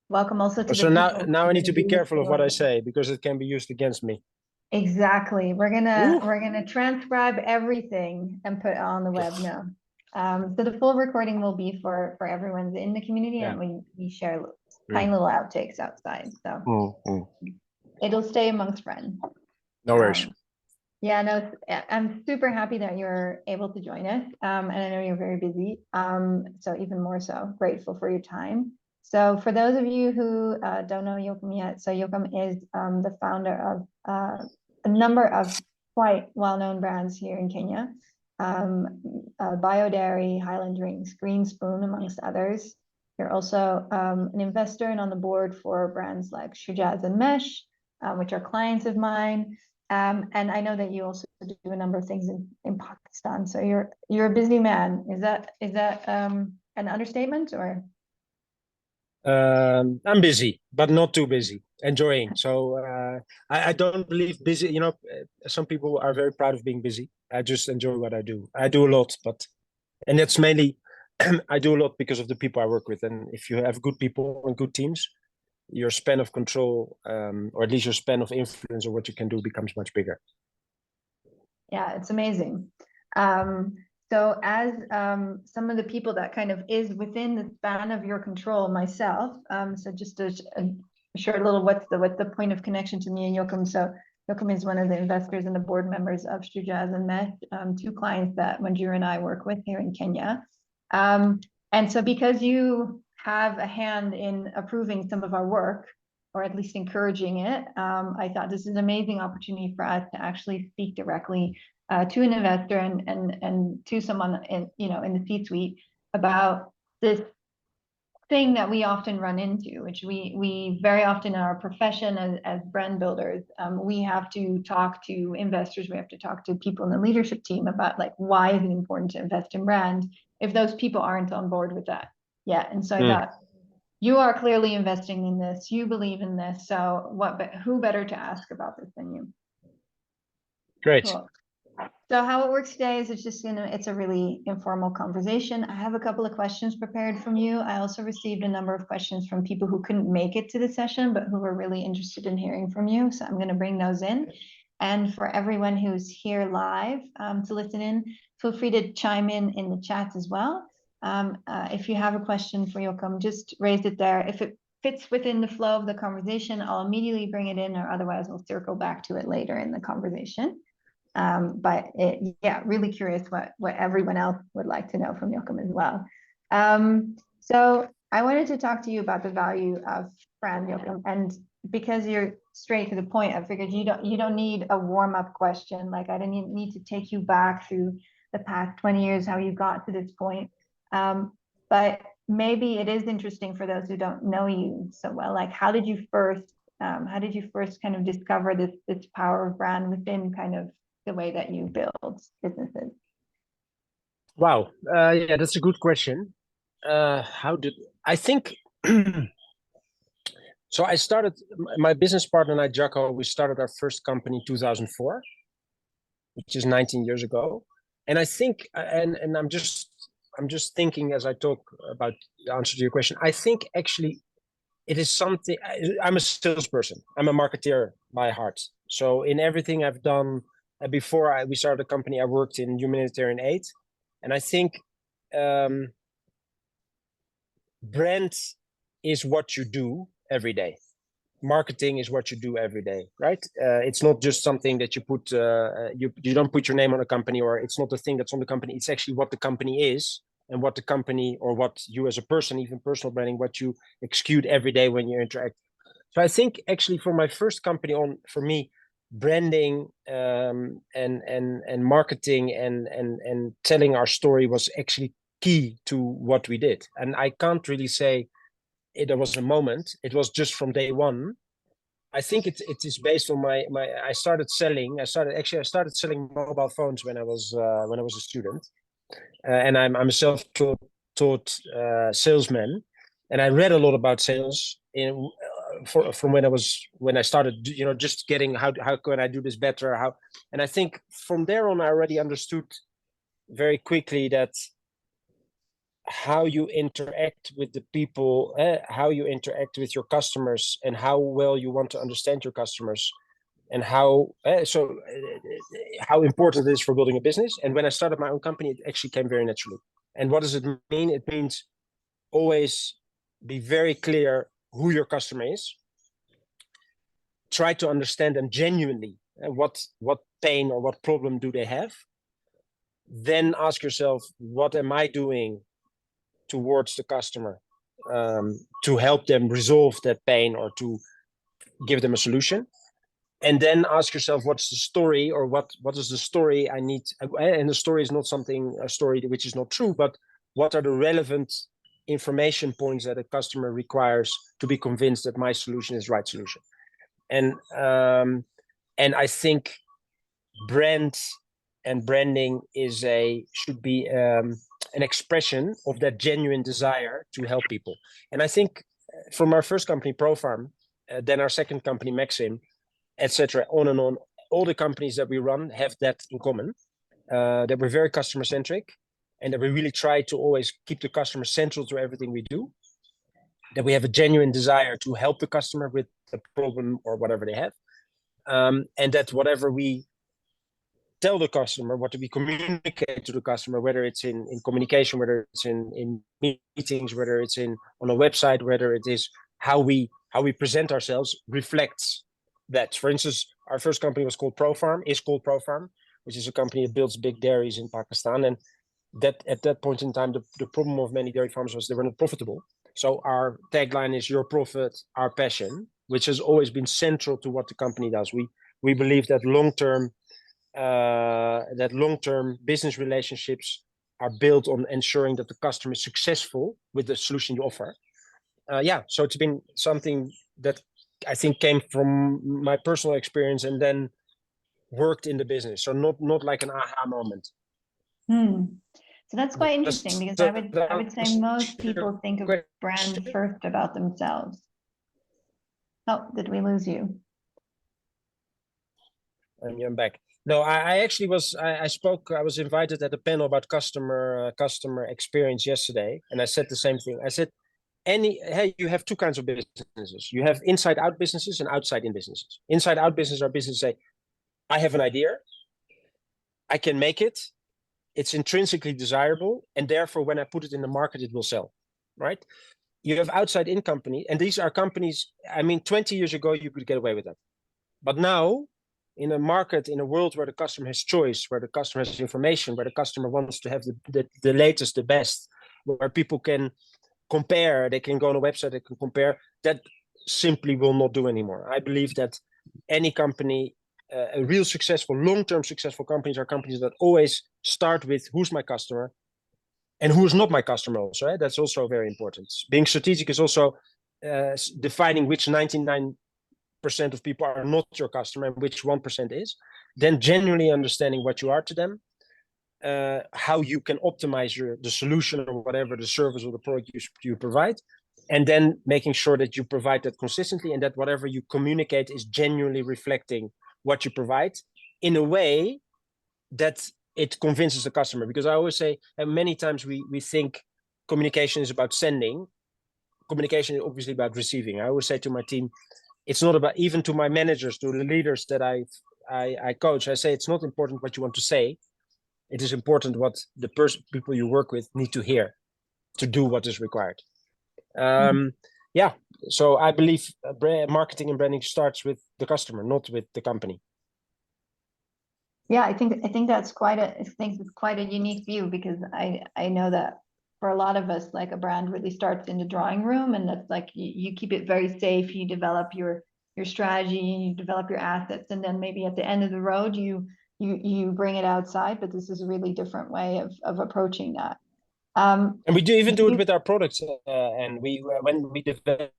welcome also to So the now, people. now I need to be careful of what I say because it can be used against me. Exactly. We're gonna transcribe everything and put it on the web now. So the full recording will be for everyone's in the community, and we share tiny little outtakes outside. So it'll stay amongst friends. No worries. Yeah, no, I'm super happy that you're able to join us. And I know you're very busy. So even more so, grateful for your time. So for those of you who don't know Joachim yet, so Joachim is the founder of a number of quite well-known brands here in Kenya. Bio Dairy, Highland Drinks, Green Spoon, amongst others. You're also an investor and on the board for brands like Shujaaz and Mesh, which are clients of mine. And I know that you also do a number of things in Pakistan. So you're a busy man. Is that an understatement or? I'm busy, but not too busy. Enjoying. So I don't believe busy. You know, some people are very proud of being busy. I just enjoy what I do. I do a lot, and that's mainly I do a lot because of the people I work with. And if you have good people and good teams, your span of control, or at least your span of influence or what you can do becomes much bigger. Yeah, it's amazing. So as some of the people that kind of is within the span of your control myself, so just a short little what's the point of connection to me and Joachim. So Joachim is one of the investors and the board members of Shujaaz and Mesh, two clients that Manjira and I work with here in Kenya. And so because you have a hand in approving some of our work, or at least encouraging it, I thought this is an amazing opportunity for us to actually speak directly to an investor and to someone in the C-suite about this thing that we often run into, which we very often in our profession as brand builders, we have to talk to investors, we have to talk to people in the leadership team about like why is it important to invest in brand if those people aren't on board with that yet. And so I thought, you are clearly investing in this, you believe in this, so who better to ask about this than you? Great. Cool. So how it works today is it's a really informal conversation. I have a couple of questions prepared from you. I also received a number of questions from people who couldn't make it to the session, but who were really interested in hearing from you. So I'm going to bring those in. And for everyone who's here live to listen in, feel free to chime in the chat as well. If you have a question for Joachim, just raise it there. If it fits within the flow of the conversation, I'll immediately bring it in, or otherwise we'll circle back to it later in the conversation. Really curious what everyone else would like to know from Joachim as well. So I wanted to talk to you about the value of brand, Joachim, and because you're straight to the point, I figured you don't need a warm-up question. Like I didn't need to take you back through the past 20 years, how you got to this point. But maybe it is interesting for those who don't know you so well. Like how did you first kind of discover this power of brand within kind of the way that you build businesses? Wow. Yeah, that's a good question. I think so I started, my business partner and I, Jaco, we started our first company in 2004, which is 19 years ago. And I think, and I'm just thinking as I talk about the answer to your question, I think actually it is something, I'm a salesperson. I'm a marketeer by heart. So in everything I've done before we started the company, I worked in humanitarian aid. And I think brand is what you do every day. Marketing is what you do every day, right? It's not just something that you put, you don't put your name on a company, or it's not the thing that's on the company. It's actually what the company is, and what the company, or what you as a person, even personal branding, what you execute every day when you interact. So I think actually for my first company for me, branding and marketing and telling our story was actually key to what we did. And I can't really say there was a moment. It was just from day one. I think it is based on I started selling mobile phones when I was a student, and I'm a self-taught salesman, and I read a lot about sales from when I started, just getting how can I do this better, and I think from there on I already understood very quickly that how you interact with the people, how you interact with your customers, and how well you want to understand your customers, and how important it is for building a business. And when I started my own company, it actually came very naturally. And what does it mean? It means always be very clear who your customer is. Try to understand them genuinely. What pain or what problem do they have? Then ask yourself, what am I doing towards the customer to help them resolve that pain or to give them a solution? And then ask yourself, what's the story, or what is the story I need? And the story is not a story which is not true, but what are the relevant information points that a customer requires to be convinced that my solution is the right solution? And I think brand and branding should be an expression of that genuine desire to help people. And I think from our first company, ProFarm, then our second company, Maxim, etc., on and on, all the companies that we run have that in common, that we're very customer centric, and that we really try to always keep the customer central to everything we do, that we have a genuine desire to help the customer with the problem or whatever they have, and that whatever we tell the customer, what we communicate to the customer, whether it's in communication, whether it's in meetings, whether it's on a website, whether it is how we present ourselves, reflects that. For instance, our first company is called ProFarm, which is a company that builds big dairies in Pakistan. And that at that point in time, the problem of many dairy farms was they were not profitable. So our tagline is your profit, our passion, which has always been central to what the company does. We believe that long-term business relationships are built on ensuring that the customer is successful with the solution you offer. So it's been something that I think came from my personal experience and then worked in the business. So not like an aha moment. So that's quite interesting, because I would say most people think of brand first about themselves. Oh, did we lose you? I'm back. No, I actually was. I spoke. I was invited at a panel about customer experience yesterday, and I said the same thing. I said, you have two kinds of businesses. You have inside out businesses and outside in businesses. Inside out business are businesses say, I have an idea, I can make it, it's intrinsically desirable, and therefore when I put it in the market, it will sell, right? You have outside in company, and these are companies, 20 years ago, you could get away with that. But now, in a market, in a world where the customer has choice, where the customer has information, where the customer wants to have the latest, the best, where people can compare, they can go on a website, they can compare, that simply will not do anymore. I believe that any company, a real successful, long-term successful companies are companies that always start with who's my customer and who's not my customer also. Right? That's also very important. Being strategic is also defining which 99% of people are not your customer and which 1% is. Then genuinely understanding what you are to them, how you can optimize the solution or whatever the service or the product you provide, and then making sure that you provide that consistently and that whatever you communicate is genuinely reflecting what you provide in a way that it convinces the customer. Because I always say, and many times we think communication is about sending. Communication is obviously about receiving. I always say to my team, it's not about, even to my managers, to the leaders that I coach, I say it's not important what you want to say. It is important what the people you work with need to hear to do what is required. So I believe marketing and branding starts with the customer, not with the company. Yeah, I think that's quite a unique view, because I know that for a lot of us, like, a brand really starts in the drawing room, and that's like you keep it very safe. You develop your strategy, and you develop your assets, and then maybe at the end of the road you bring it outside. But this is a really different way of approaching that. And we do it with our products, and when we develop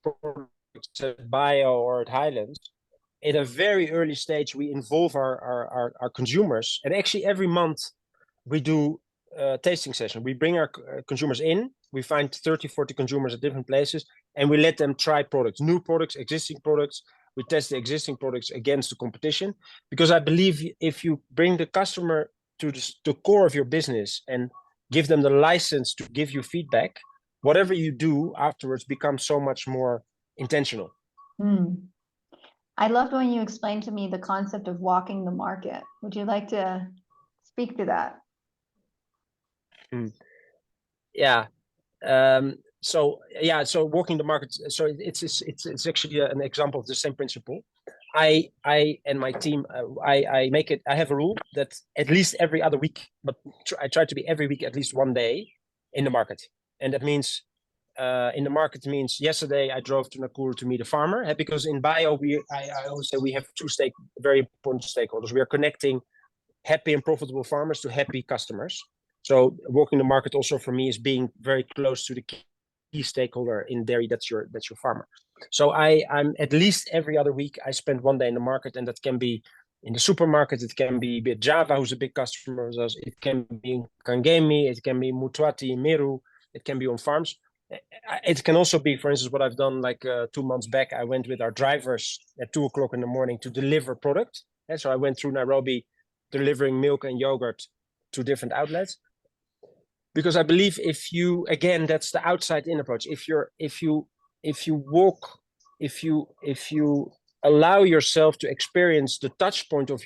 products at Bio or at Highlands, in a very early stage, we involve our consumers, and actually every month we do a tasting session. We bring our consumers in, we find 30, 40 consumers at different places, and we let them try products, new products, existing products. We test the existing products against the competition, because I believe if you bring the customer to the core of your business and give them the license to give you feedback, whatever you do afterwards becomes so much more intentional. I loved when you explained to me the concept of walking the market. Would you like to speak to that? Yeah. So walking the market. So it's actually an example of the same principle. I and my team, I make it. I have a rule that at least every other week, but I try to be every week at least one day in the market, and that means in the market means yesterday I drove to Nakuru to meet a farmer, because in bio I always say we have very important stakeholders. We are connecting happy and profitable farmers to happy customers. So walking the market also for me is being very close to the key stakeholder in dairy. That's your farmer. So I'm at least every other week I spend one day in the market, and that can be in the supermarket. It can be Java, who's a big customer of us. It can be in Kangemi. It can be Mutwati, Meru. It can be on farms. It can also be, for instance, what I've done like 2 months back. I went with our drivers at 2:00 in the morning to deliver product. And so I went through Nairobi delivering milk and yogurt to different outlets. Because I believe that's the outside in approach. If you allow yourself to experience the touch point of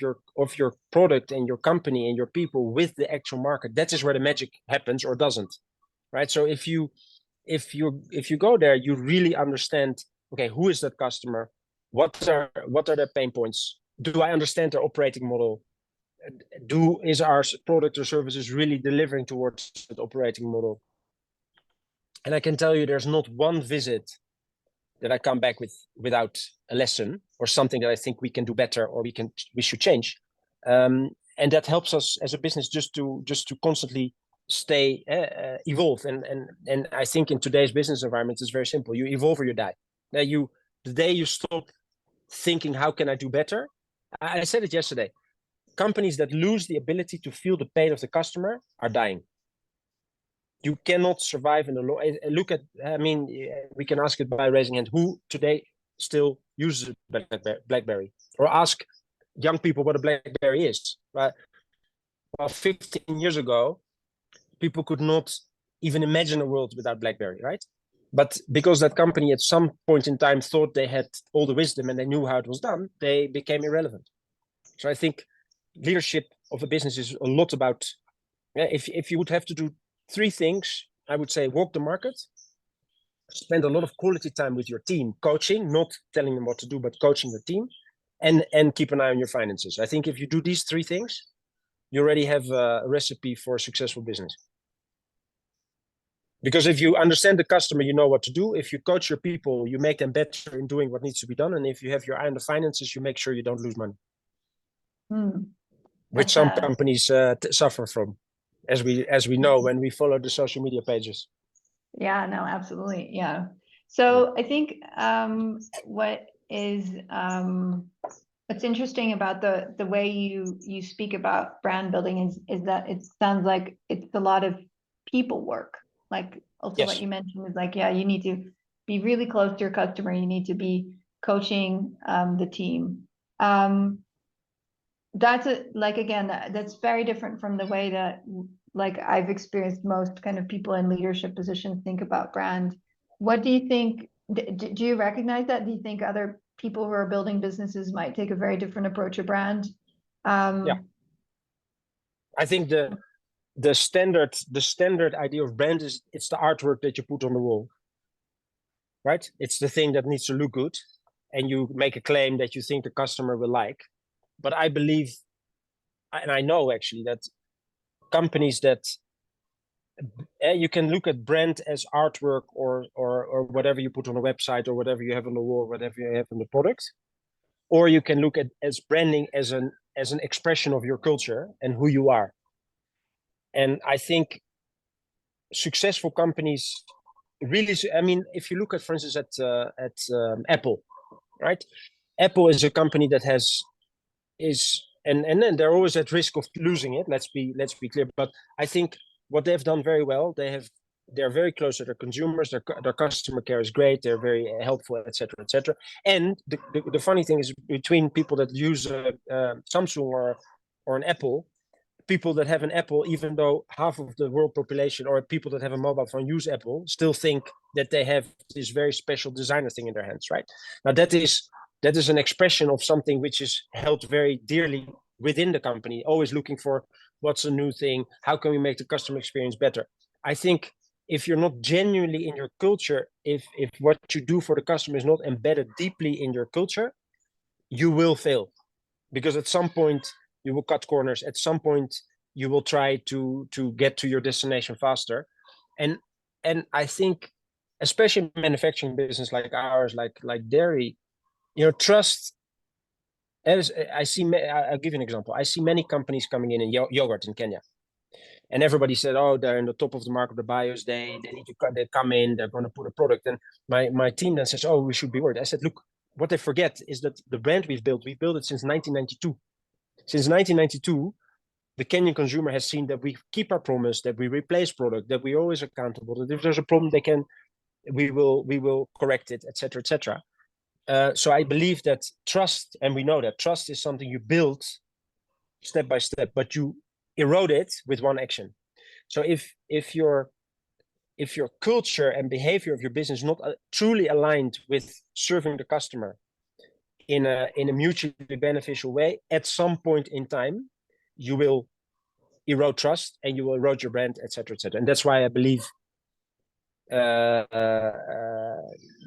your product and your company and your people with the actual market, that is where the magic happens or doesn't, right? So if you go there, you really understand, okay, who is that customer? What are their pain points? Do I understand their operating model? Is our product or services really delivering towards that operating model? And I can tell you there's not one visit that I come back without a lesson or something that I think we can do better or we should change. And that helps us as a business just to constantly stay evolve. And I think in today's business environment, it's very simple. You evolve or you die. The day you stop thinking, how can I do better? I said it yesterday. Companies that lose the ability to feel the pain of the customer are dying. You cannot survive in the long. Look at, we can ask it by raising hand. Who today still uses BlackBerry? Or ask young people what a BlackBerry is. Right? Well, 15 years ago, people could not even imagine a world without BlackBerry, right? But because that company at some point in time thought they had all the wisdom and they knew how it was done, they became irrelevant. So I think leadership of a business is a lot about, if you would have to do 3 things, I would say walk the market, spend a lot of quality time with your team, coaching, not telling them what to do, but coaching your team, and keep an eye on your finances. I think if you do these 3 things, you already have a recipe for a successful business. Because if you understand the customer, you know what to do. If you coach your people, you make them better in doing what needs to be done. And if you have your eye on the finances, you make sure you don't lose money. Which some companies suffer from, as we know when we follow the social media pages. Yeah, no, absolutely. Yeah. So I think what's interesting about the way you speak about brand building is that it sounds like it's a lot of people work. Like also Yes. What you mentioned is like, yeah, you need to be really close to your customer. You need to be coaching the team. That's that's very different from the way that like I've experienced most kind of people in leadership positions think about brand. What do you think? Do you recognize that? Do you think other people who are building businesses might take a very different approach to brand? Yeah. I think the standard idea of brand is it's the artwork that you put on the wall, right? It's the thing that needs to look good, and you make a claim that you think the customer will like. But I believe, and I know actually that companies that you can look at brand as artwork or whatever you put on a website or whatever you have on the wall, whatever you have on the product, or you can look at as branding as an expression of your culture and who you are. And I think successful companies really, if you look at, for instance, at Apple, right? Apple is a company that and then they're always at risk of losing it. Let's be clear. But I think what they've done very well, they're very close to their consumers. Their customer care is great. They're very helpful, etc., etc. And the funny thing is, between people that use Samsung or an Apple, people that have an Apple, even though half of the world population or people that have a mobile phone use Apple, still think that they have this very special designer thing in their hands, right? Now that is an expression of something which is held very dearly within the company, always looking for what's a new thing, how can we make the customer experience better. I think if you're not genuinely in your culture, if what you do for the customer is not embedded deeply in your culture, you will fail, because at some point you will cut corners. At some point you will try to get to your destination faster, and I think especially in manufacturing business like ours, like dairy, trust. As I see, I'll give you an example. I see many companies coming in yogurt in Kenya, and everybody said, "Oh, they're in the top of the market, the bios. They need to they come in. They're going to put a product." And my team then says, "Oh, we should be worried." I said, "Look, what they forget is that the brand we've built it since 1992. Since 1992, the Kenyan consumer has seen that we keep our promise, that we replace product, that we're always accountable, that if there's a problem, we will correct it, etc., etc." So I believe that trust, and we know that trust is something you build step by step, but you erode it with one action. So if your culture and behavior of your business is not truly aligned with serving the customer in a mutually beneficial way, at some point in time, you will erode trust and you will erode your brand, etc., etc. And that's why I believe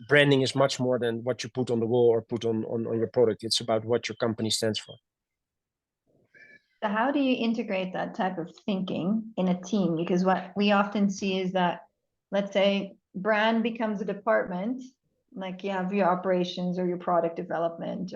branding is much more than what you put on the wall or put on your product. It's about what your company stands for. So how do you integrate that type of thinking in a team? Because what we often see is that, let's say, brand becomes a department, like you have your operations or your product development,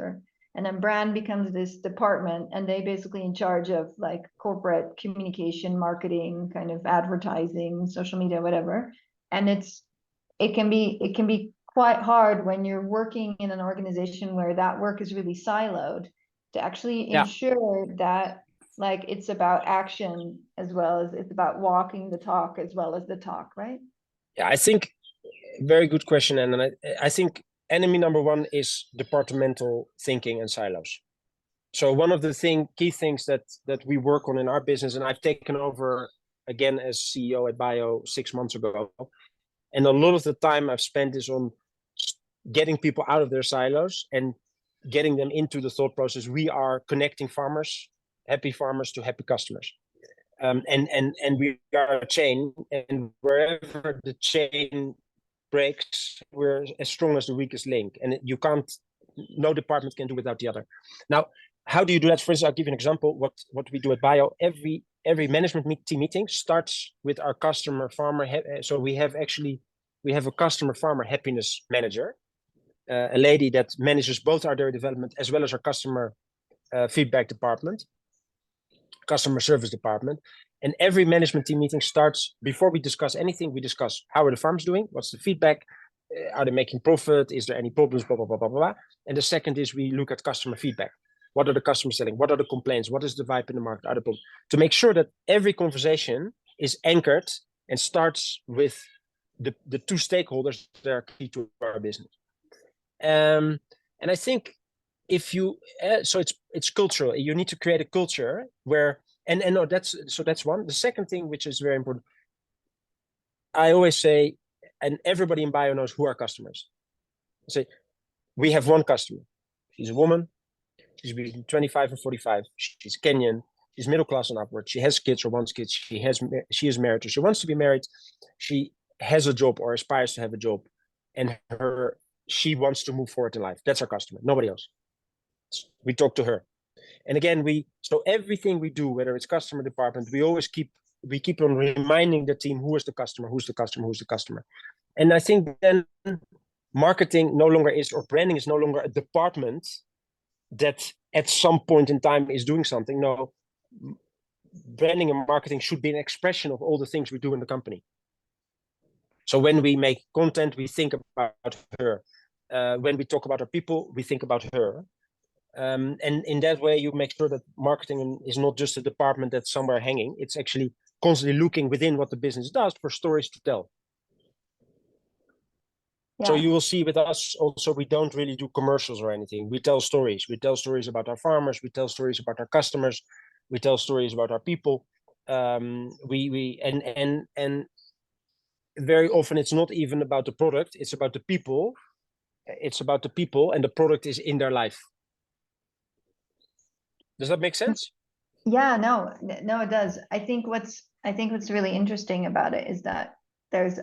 and then brand becomes this department, and they basically in charge of like corporate communication, marketing, kind of advertising, social media, whatever. And it can be quite hard when you're working in an organization where that work is really siloed to actually ensure that like it's about action as well as it's about walking the talk as well as the talk, right? Yeah, I think very good question. And I think enemy number one is departmental thinking and silos. So one of the key things that we work on in our business, and I've taken over again as CEO at Bio 6 months ago, and a lot of the time I've spent is on getting people out of their silos and getting them into the thought process. We are connecting happy farmers to happy customers. And we are a chain, and wherever the chain breaks, we're as strong as the weakest link. And no department can do without the other. Now, how do you do that? For instance, I'll give you an example. What we do at Bio, every management team meeting starts with our customer farmer. So we have a customer farmer happiness manager, a lady that manages both our dairy development as well as our customer feedback department, customer service department. And every management team meeting starts, before we discuss anything, we discuss how are the farms doing, what's the feedback, are they making profit, is there any problems, blah, blah, blah, blah, blah. And the second is we look at customer feedback. What are the customers selling? What are the complaints? What is the vibe in the market? To make sure that every conversation is anchored and starts with the two stakeholders that are key to our business. And I think if you, so it's cultural. You need to create a culture where, and no, that's one. The second thing, which is very important, I always say, and everybody in Bio knows who our customers. I say, we have one customer. She's a woman. She's between 25 and 45. She's Kenyan. She's middle class and upward. She has kids or wants kids. She is married or she wants to be married. She has a job or aspires to have a job, and she wants to move forward in life. That's our customer. Nobody else. We talk to her, and again, so everything we do, whether it's customer department, we keep on reminding the team who is the customer, who's the customer, who's the customer. And I think then marketing no longer is, or branding is no longer a department that at some point in time is doing something. No, branding and marketing should be an expression of all the things we do in the company. So when we make content, we think about her. When we talk about our people, we think about her. And in that way, you make sure that marketing is not just a department that's somewhere hanging. It's actually constantly looking within what the business does for stories to tell. Yeah. So you will see with us also, we don't really do commercials or anything. We tell stories. We tell stories about our farmers. We tell stories about our customers. We tell stories about our people. And very often it's not even about the product, it's about the people. It's about the people, and the product is in their life. Does that make sense? Yeah, no, it does. I think what's really interesting about it is that there's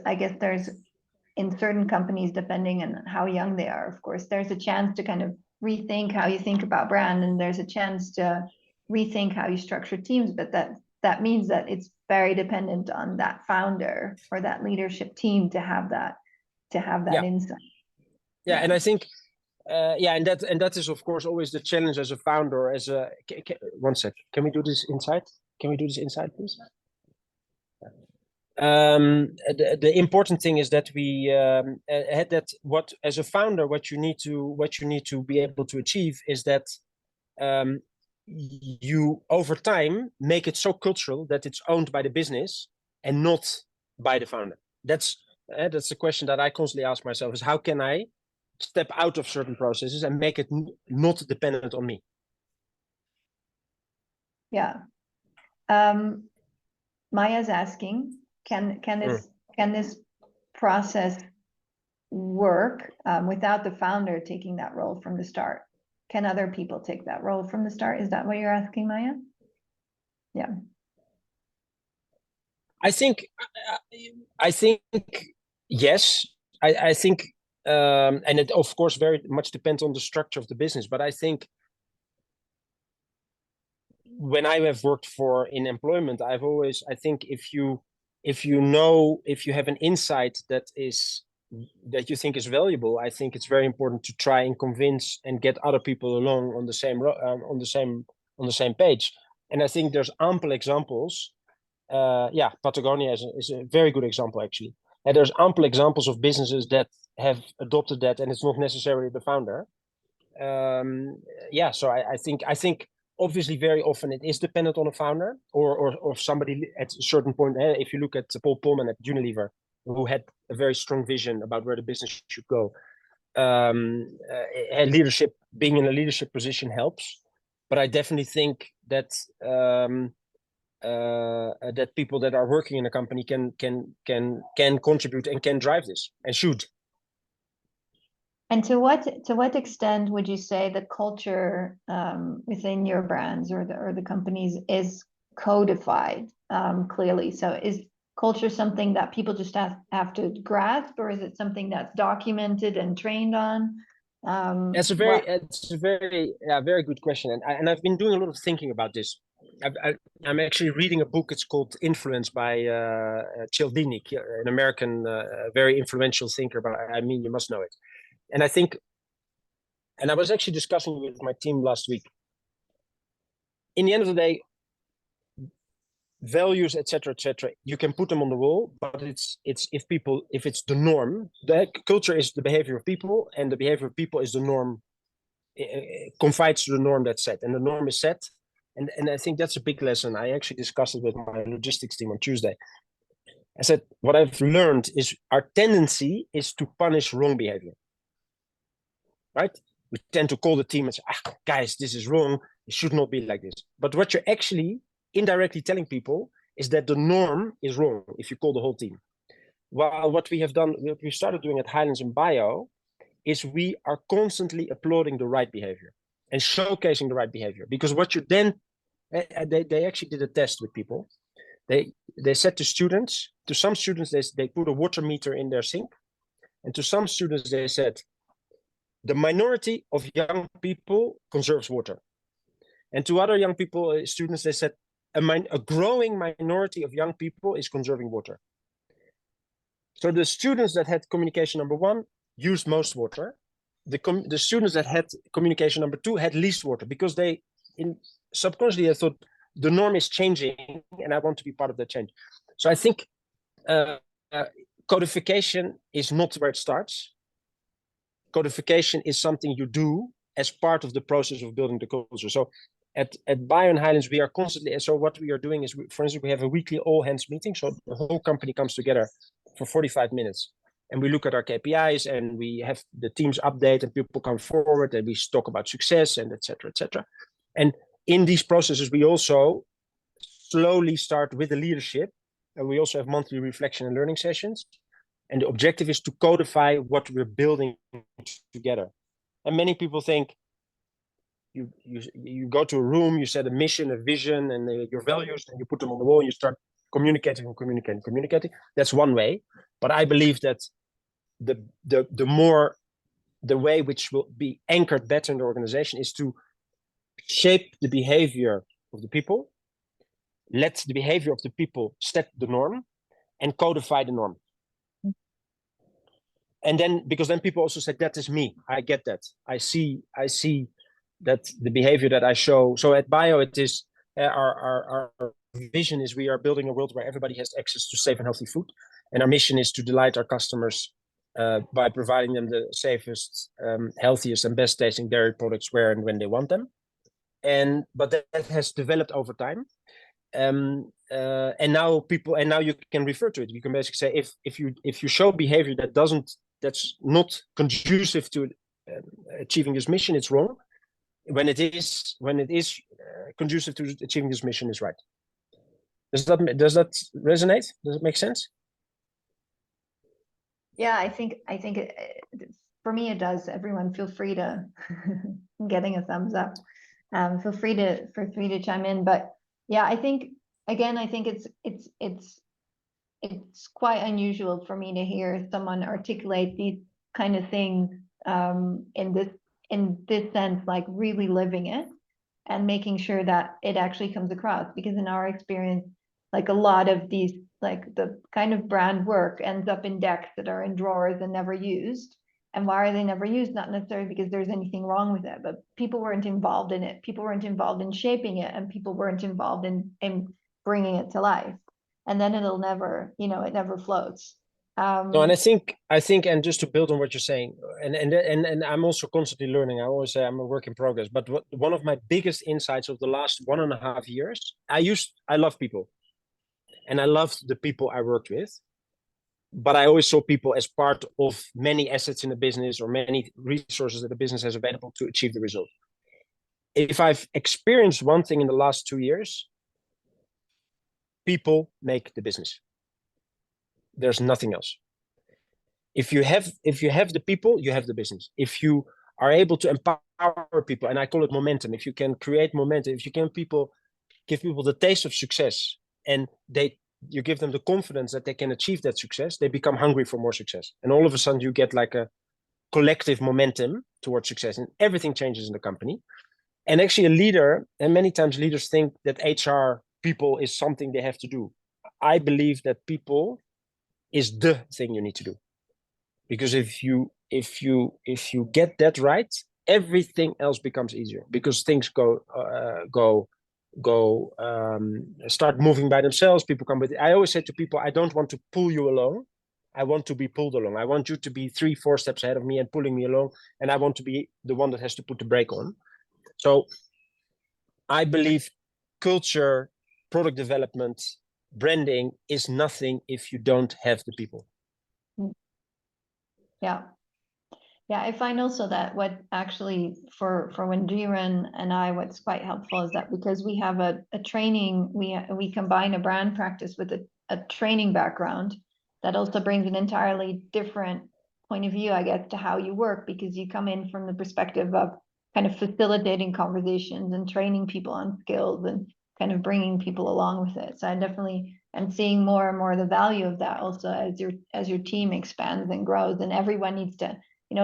in certain companies, depending on how young they are, of course, there's a chance to kind of rethink how you think about brand, and there's a chance to rethink how you structure teams. But that means that it's very dependent on that founder or that leadership team to have that insight. Yeah, and I think and that is of course always the challenge as a founder. One sec, can we do this inside? Please? The important thing is that we as a founder, what you need to be able to achieve is that you over time make it so cultural that it's owned by the business and not by the founder. That's the question that I constantly ask myself: is how can I step out of certain processes and make it not dependent on me? Yeah. Maya's asking, can this process work without the founder taking that role from the start? Can other people take that role from the start? Is that what you're asking, Maya? Yeah. I think yes. I think and it of course very much depends on the structure of the business, but I think when I have worked in employment, I think if you have an insight that you think is valuable, I think it's very important to try and convince and get other people along on the same page. And I think there's ample examples. Patagonia is a very good example, actually. And there's ample examples of businesses that have adopted that, and it's not necessarily the founder. So I think obviously very often it is dependent on a founder or somebody at a certain point. If you look at Paul Pullman at Unilever, who had a very strong vision about where the business should go, leadership, being in a leadership position helps. But I definitely think that that people that are working in a company can contribute and can drive this and should. And to what extent would you say the culture within your brands or the companies is codified clearly? So is culture something that people just have to grasp, or is it something that's documented and trained on? It's a very good question, and I've been doing a lot of thinking about this. I'm actually reading a book. It's called Influence by Cialdini, an American very influential thinker. But I mean, you must know it. And I think, and I was actually discussing with my team last week. In the end of the day, values, etc., you can put them on the wall, but it's if it's the norm. The culture is the behavior of people, and the behavior of people is the norm. Confides to the norm that's set, and the norm is set. And I think that's a big lesson. I actually discussed it with my logistics team on Tuesday. I said, what I've learned is our tendency is to punish wrong behavior. Right? We tend to call the team and say, guys, this is wrong. It should not be like this. But what you're actually indirectly telling people is that the norm is wrong if you call the whole team. Well, what we started doing at Highlands and Bio is we are constantly applauding the right behavior and showcasing the right behavior. Because what you then, they actually did a test with people. They said to some students, they put a water meter in their sink. And to some students, they said, the minority of young people conserves water. And to other young people, students, they said, a growing minority of young people is conserving water. So the students that had communication number 1 used most water. The students that had communication number 2 had least water, because subconsciously they thought the norm is changing and I want to be part of that change. So I think codification is not where it starts. Codification is something you do as part of the process of building the culture. So at Bio and Highlands, we are constantly, so what we are doing is, for instance, we have a weekly all hands meeting. So the whole company comes together for 45 minutes and we look at our KPIs and we have the teams update and people come forward and we talk about success and et cetera, et cetera. And in these processes, we also slowly start with the leadership, and we also have monthly reflection and learning sessions. And the objective is to codify what we're building together. And many people think you go to a room, you set a mission, a vision, and your values, and you put them on the wall, and you start communicating. That's one way. But I believe that the way which will be anchored better in the organization is to shape the behavior of the people, let the behavior of the people set the norm, and codify the norm. And then, because then people also say, that is me, I get that, I see that the behavior that I show. So at Bio, it is our vision is we are building a world where everybody has access to safe and healthy food, and our mission is to delight our customers by providing them the safest, healthiest, and best tasting dairy products where and when they want them. But that has developed over time. And now you can refer to it. You can basically say, if you show behavior that's not conducive to achieving this mission, it's wrong. When it is conducive to achieving this mission, is right. Does that resonate? Does it make sense? Yeah, I think for me it does. Everyone, feel free to getting a thumbs up. Feel free to chime in. But yeah, I think it's quite unusual for me to hear someone articulate these kind of things in this sense, like really living it and making sure that it actually comes across. Because in our experience, like a lot of these, like the kind of brand work ends up in decks that are in drawers and never used. And why are they never used? Not necessarily because there's anything wrong with it, but people weren't involved in it. People weren't involved in shaping it, and people weren't involved in bringing it to life. And then it'll never, it never floats. No, and I think, and just to build on what you're saying, and I'm also constantly learning. I always say I'm a work in progress. But one of my biggest insights of the last 1.5 years, I love people, and I loved the people I worked with, but I always saw people as part of many assets in the business or many resources that the business has available to achieve the result. If I've experienced one thing in the last 2 years, people make the business. There's nothing else. If you have the people, you have the business. If you are able to empower people, and I call it momentum, if you can create momentum, if you can give people the taste of success, and you give them the confidence that they can achieve that success, they become hungry for more success. And all of a sudden you get like a collective momentum towards success, and everything changes in the company. And actually a leader, and many times leaders think that HR people is something they have to do. I believe that people is the thing you need to do. Because if you get that right, everything else becomes easier, because things start moving by themselves. People come with it. I always say to people, I don't want to pull you along. I want to be pulled along. I want you to be 3-4 steps ahead of me and pulling me along, and I want to be the one that has to put the brake on. So I believe culture, product development, branding is nothing if you don't have the people. Yeah. Yeah, I find also that what actually for Nigerian and I, what's quite helpful is that because we have a training, we combine a brand practice with a training background, that also brings an entirely different point of view, I guess, to how you work, because you come in from the perspective of kind of facilitating conversations and training people on skills and kind of bringing people along with it. So I definitely am seeing more and more the value of that also as your team expands and grows, and everyone needs to,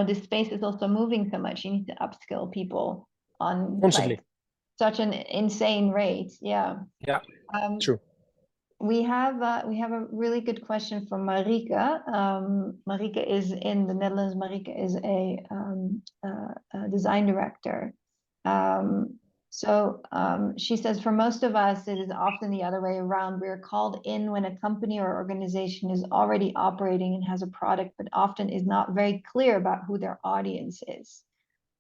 this space is also moving so much. You need to upskill people on Constantly. like such an insane rate. Yeah. Yeah. True. We have a really good question from Marika. Marika is in the Netherlands. Marika is a design director. She says, for most of us, it is often the other way around. We're called in when a company or organization is already operating and has a product, but often is not very clear about who their audience is.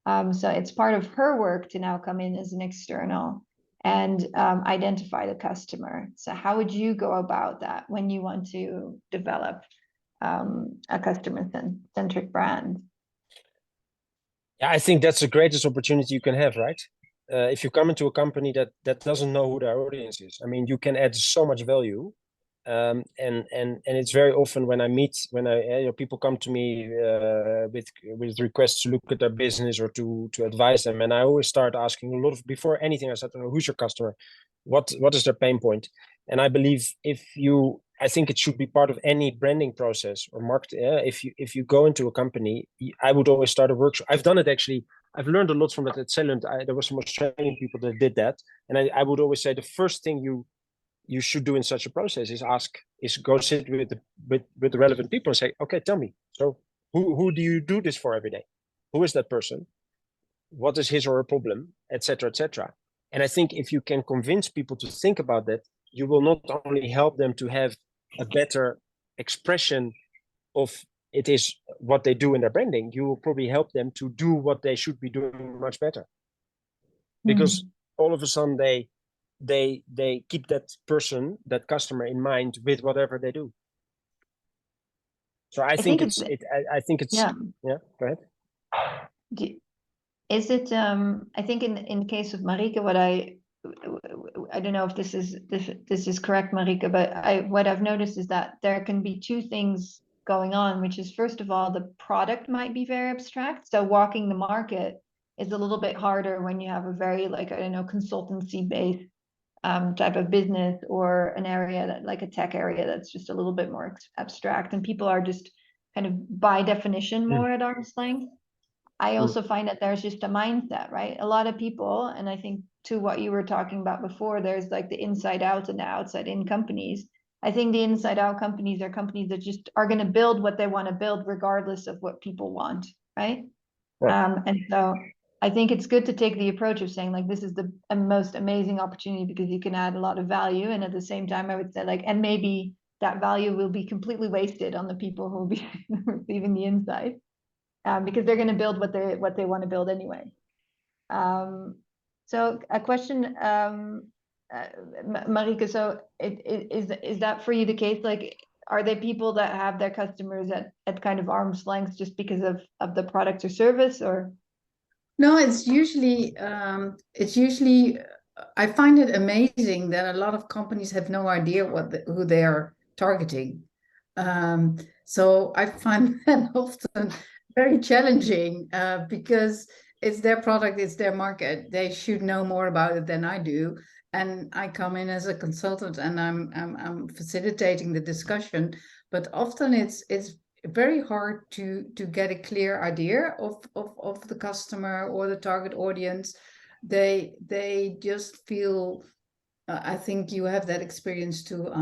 So it's part of her work to now come in as an external and identify the customer. So how would you go about that when you want to develop a customer-centric brand? Yeah, I think that's the greatest opportunity you can have, right? if you come into a company that doesn't know who their audience is, I mean, you can add so much value. And it's very often when people come to me with requests to look at their business or to advise them, and I always start asking a lot of, before anything, I said, who's your customer, what is their pain point? And I believe I think it should be part of any branding process or marketing. If you go into a company, I would always start a workshop. I've done it actually. I've learned a lot from it at Celent. There were some Australian people that did that, and I would always say the first thing you should do in such a process is go sit with the relevant people and say, okay, tell me, so who do you do this for every day? Who is that person? What is his or her problem, etc., etc. And I think if you can convince people to think about that, you will not only help them to have a better expression of it is what they do in their branding, you will probably help them to do what they should be doing much better, because all of a sudden they keep that person, that customer in mind with whatever they do. So I think it's yeah. Go ahead. Is it I think in the case of Marika, what I don't know if this is correct, Marika, but what I've noticed is that there can be two things going on, which is, first of all, the product might be very abstract. So walking the market is a little bit harder when you have a very, like, I don't know, consultancy based type of business, or an area that, like a tech area, that's just a little bit more abstract, and people are just kind of by definition more at arm's length. I also find that there's just a mindset, right? A lot of people, and I think to what you were talking about before, there's like the inside out and the outside in companies. I think the inside out companies are companies that just are going to build what they want to build regardless of what people want, right? And so I think it's good to take the approach of saying, like, this is the most amazing opportunity because you can add a lot of value. And at the same time, I would say, like, and maybe that value will be completely wasted on the people who will be receiving the insight. Because they're going to build what they want to build anyway. So a question, Marika. So is that for you the case? Like, are there people that have their customers at kind of arm's length just because of the product or service, or? No, it's usually I find it amazing that a lot of companies have no idea who they are targeting. So I find that often very challenging because it's their product, it's their market. They should know more about it than I do. And I come in as a consultant and I'm facilitating the discussion, but often it's very hard to get a clear idea of the customer or the target audience. They just feel, I think you have that experience too.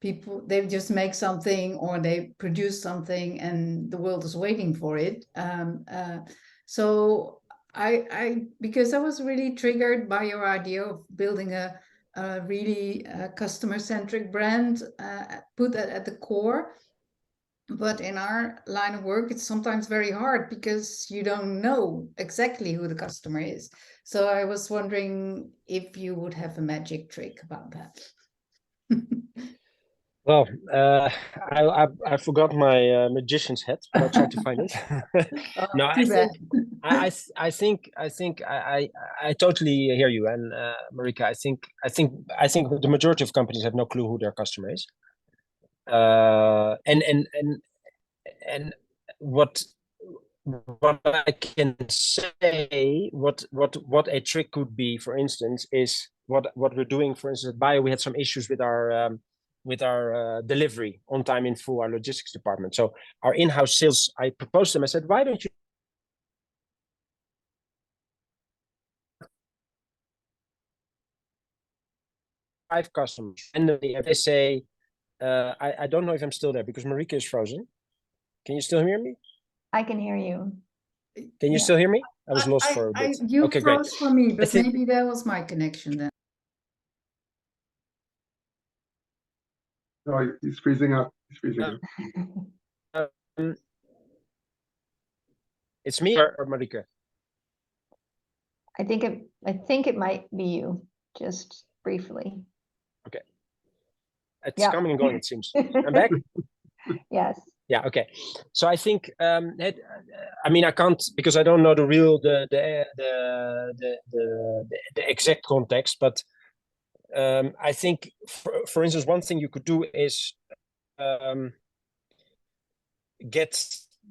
People, they just make something or they produce something and the world is waiting for it. So I because I was really triggered by your idea of building a really customer-centric brand, put that at the core. But in our line of work, it's sometimes very hard because you don't know exactly who the customer is. So I was wondering if you would have a magic trick about that. Well, I forgot my magician's hat, but I'll try to find it. No, I think I totally hear you, and Marika, I think the majority of companies have no clue who their customer is. And what I can say, what a trick could be, for instance, is what we're doing. For instance, at Bio, we had some issues with our delivery on time in full, our logistics department. So our in-house sales, I proposed them. I said, why don't you 5 customers? And they say, I don't know if I'm still there because Marika is frozen. Can you still hear me? I can hear you. Can you still hear me? I was lost for a bit. You okay, froze great. for me, but maybe that was my connection then. No, he's freezing up. He's freezing up. It's me or Marika? I think it might be you, just briefly. Okay. It's coming and going, it seems. I'm back? Yes. Yeah. Okay. So I think I mean I can't because I don't know the real the exact context, but I think for instance one thing you could do is get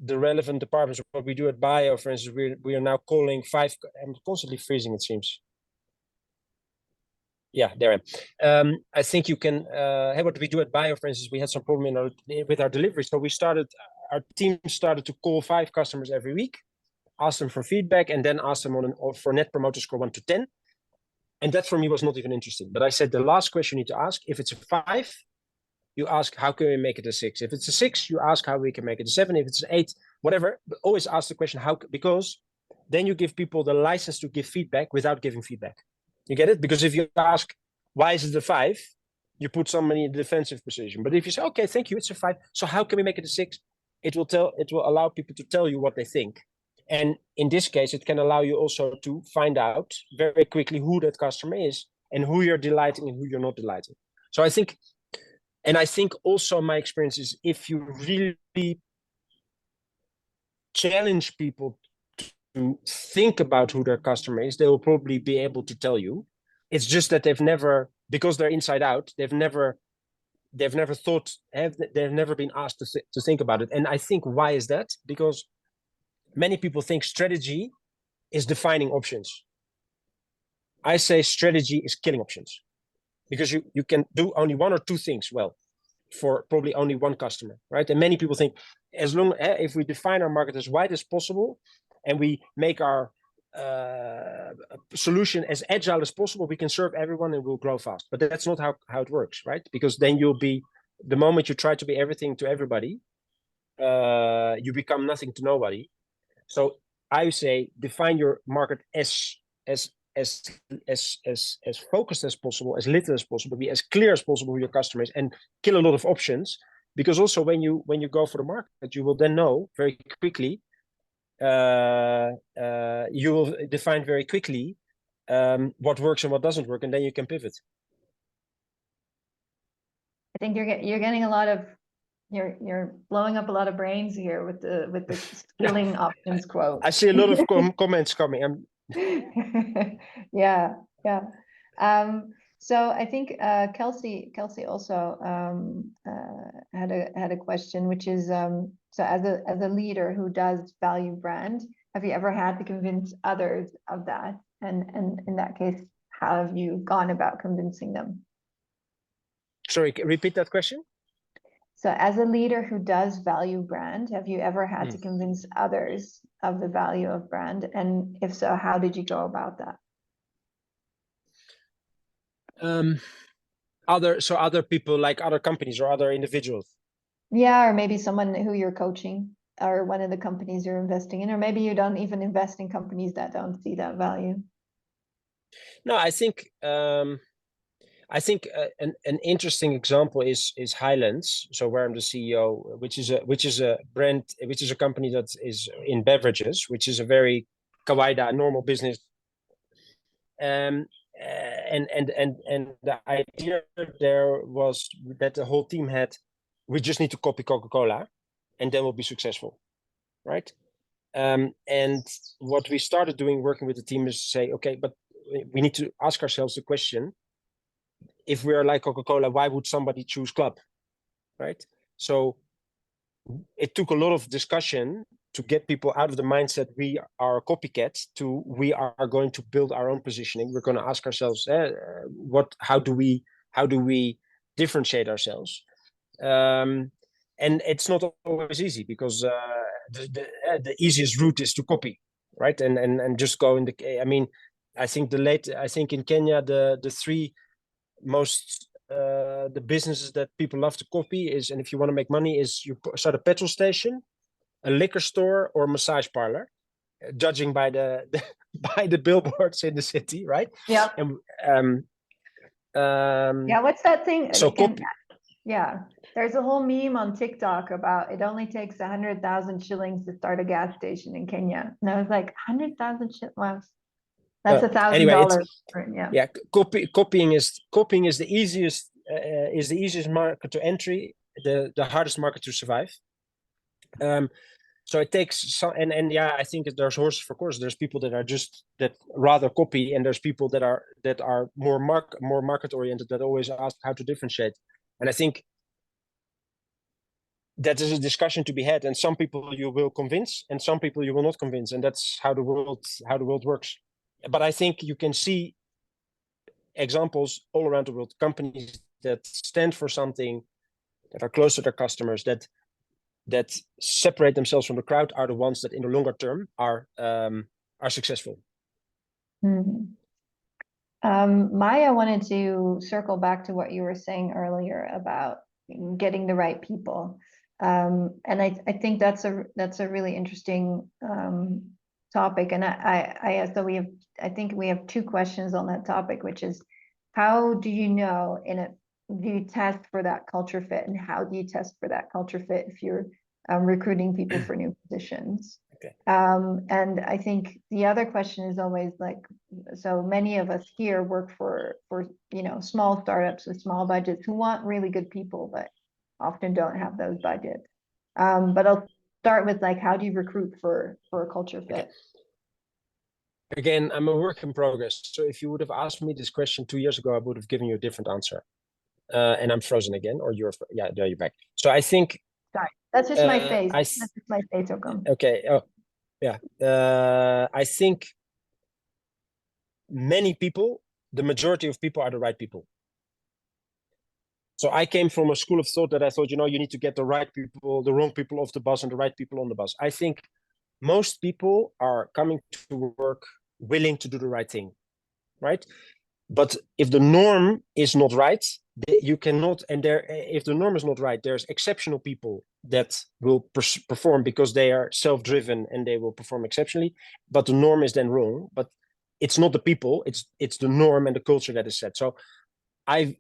the relevant departments. What we do at Bio, for instance, we are now calling 5. I'm constantly freezing. It seems. Yeah, there I am. I think you can. Hey, what we do at Bio, for instance, we had some problem with our delivery, so our team started to call 5 customers every week, ask them for feedback, and then ask them for Net Promoter Score 1 to 10. And that for me was not even interesting. But I said the last question you need to ask, if it's a 5, you ask how can we make it a 6. If it's a 6, you ask how we can make it a 7. If it's an 8, whatever. But always ask the question how, because then you give people the license to give feedback without giving feedback. You get it? Because if you ask why is it a 5, you put somebody in the defensive position. But if you say, okay, thank you, it's a 5. So how can we make it a 6? It will allow people to tell you what they think. And in this case, it can allow you also to find out very quickly who that customer is and who you're delighting and who you're not delighting. So I think also my experience is if you really challenge people to think about who their customer is, they will probably be able to tell you. It's just that they've never, because they're inside out, they've never thought, they've never been asked to think about it. And I think why is that? Because many people think strategy is defining options. I say strategy is killing options, because you can do only 1 or 2 things well for probably only 1 customer, right? And many people think as long if we define our market as wide as possible and we make our solution as agile as possible, we can serve everyone and we'll grow fast. But that's not how it works, right? Because then the moment you try to be everything to everybody, you become nothing to nobody. So I say define your market as focused as possible, as little as possible, be as clear as possible who your customer is, and kill a lot of options. Because also when you go for the market, you will then know very quickly. You will define very quickly what works and what doesn't work, and then you can pivot. I think you're getting a lot of you're blowing up a lot of brains here with the skilling options quote. I see a lot of comments coming. Yeah. So I think Kelsey also had a question, which is so as a leader who does value brand, have you ever had to convince others of that? And in that case, how have you gone about convincing them? Sorry, repeat that question. So as a leader who does value brand, have you ever had to convince others of the value of brand? And if so, how did you go about that? Other people, like other companies or other individuals. Yeah, or maybe someone who you're coaching, or one of the companies you're investing in, or maybe you don't even invest in companies that don't see that value. No, I think an interesting example is Highlands. So where I'm the CEO, which is a brand, which is a company that is in beverages, which is a very kawaida normal business. And the idea there was that the whole team had, we just need to copy Coca-Cola, and then we'll be successful, right? And what we started doing, working with the team, is to say, okay, but we need to ask ourselves the question: if we are like Coca-Cola, why would somebody choose Club, right? So it took a lot of discussion to get people out of the mindset we are copycats to we are going to build our own positioning. We're going to ask ourselves, how do we differentiate ourselves? And it's not always easy, because the easiest route is to copy, right? And just go in the. I mean, I think in Kenya the 3 most the businesses that people love to copy is, and if you want to make money, is you start a petrol station, a liquor store, or a massage parlor, judging by the by the billboards in the city, right? Yeah. And yeah, what's that thing? So yeah, there's a whole meme on TikTok about it only takes 100,000 shillings to start a gas station in Kenya, and I was like, 100,000 shillings. Wow. That's $1,000. Yeah, copying is the easiest market to entry, the hardest market to survive. So it takes some, and yeah, I think there's horses for courses. There's people that are just that rather copy, and there's people that are more market oriented, that always ask how to differentiate. And I think that is a discussion to be had. And some people you will convince, and some people you will not convince, and that's how the world works. But I think you can see examples all around the world, companies that stand for something, that are close to their customers, that separate themselves from the crowd, are the ones that in the longer term are successful. Mhm. Maya wanted to circle back to what you were saying earlier about getting the right people. And I think that's a really interesting topic. And I think we have two questions on that topic, which is, how do you know do you test for that culture fit, and how do you test for that culture fit if you're recruiting people for new positions? Okay. And I think the other question is always like, so many of us here work for small startups with small budgets who want really good people, but often don't have those budgets. But I'll start with, like, how do you recruit for a culture fit? Okay. Again, I'm a work in progress. So if you would have asked me this question 2 years ago, I would have given you a different answer. And I'm frozen again, or yeah, there you're back. So I think. Sorry, that's just my face. That's just my face, Joachim. Okay. Oh, yeah. I think many people, the majority of people, are the right people. So I came from a school of thought that I thought, you need to get the right people, the wrong people off the bus, and the right people on the bus. I think most people are coming to work willing to do the right thing, right? But if the norm is not right, you cannot, and if the norm is not right, there's exceptional people that will perform because they are self-driven and they will perform exceptionally, but the norm is then wrong. But it's not the people, it's the norm and the culture that is set. So I've